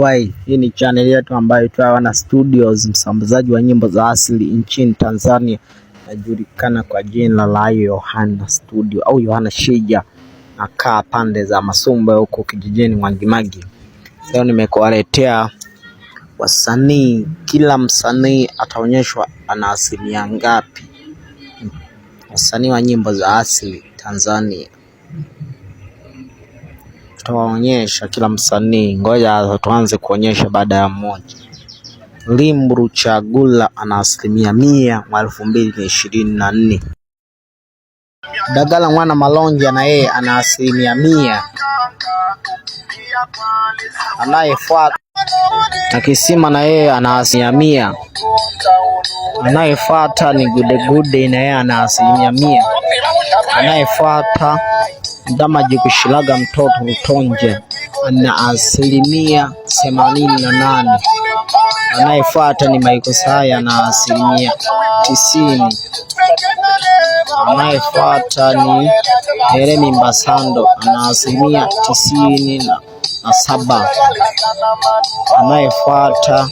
worldwide. Hii ni channel yetu ambayo Yohana Studios, msambazaji wa nyimbo za asili nchini Tanzania. Najulikana kwa jina la Yohana Studio au Yohana Shija. Nakaa pande za Masumba huko kijijini Mwangimagi. Leo nimekuwaletea wasanii, kila msanii ataonyeshwa ana asilimia ngapi. Wasanii wa nyimbo za asili Tanzania tutawaonyesha kila msanii. Ngoja tuanze kuonyesha baada ya mmoja. Limbu Chagula ana asilimia 100 mwaka 2024. Dagala Mwana Malonja na yeye ana asilimia 100. Anayefuata Takisima na yeye ana asilimia 100. Anayefuata ni Gude na yeye ana asilimia 100. Anayefuata Ndama Jikushilaga mtoto Rutonje ana asilimia 88. Anayefuata ni Michael Saya na asilimia 90. Anayefuata ni Jeremy Mbasando ana asilimia 97. Anayefuata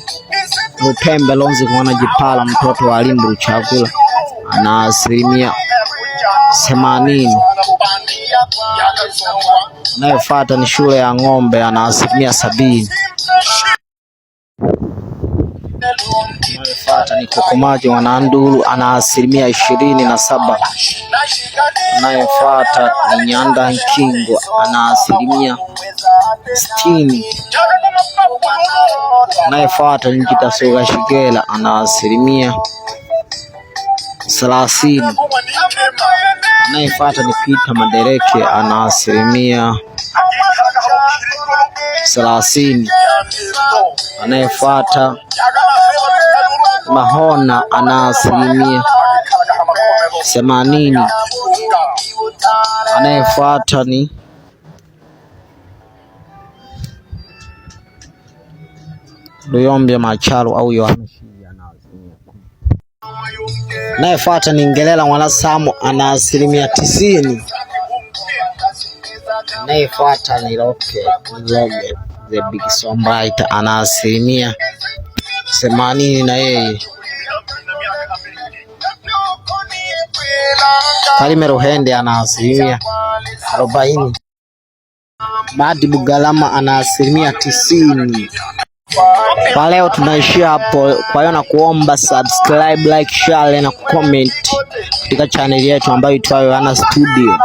Lupembe Lonzi Mwana Jipala mtoto wa Limbu Chagula ana asilimia 80. Anayefuata ni Shule ya Ng'ombe ana asilimia 70. Anayefuata ni Kokomaji Mwanandulu ana asilimia 27. Anayefuata ni Nyanda Nkingwa ana asilimia 60. Anayefuata ni Kitasuga Shigela ana asilimia 30. Anayefuata ni Peter Madereke ana asilimia 30. Anayefuata Mahona ana asilimia 80. Anayefuata ni Doyombe Macharo au Yohana Shija ana asilimia 10. Anayefuata ni Ngelela Mwanasamu ana asilimia 90. Anayefuata ni Loge the Big Songwriter ana asilimia 80 na yeye. Kalime Ruhende ana asilimia 40. Badi Bugalama ana asilimia 90. Kwa leo tunaishia hapo. Kwa hiyo nakuomba subscribe, like, share na comment katika channel yetu ambayo inaitwa Yohana Studio.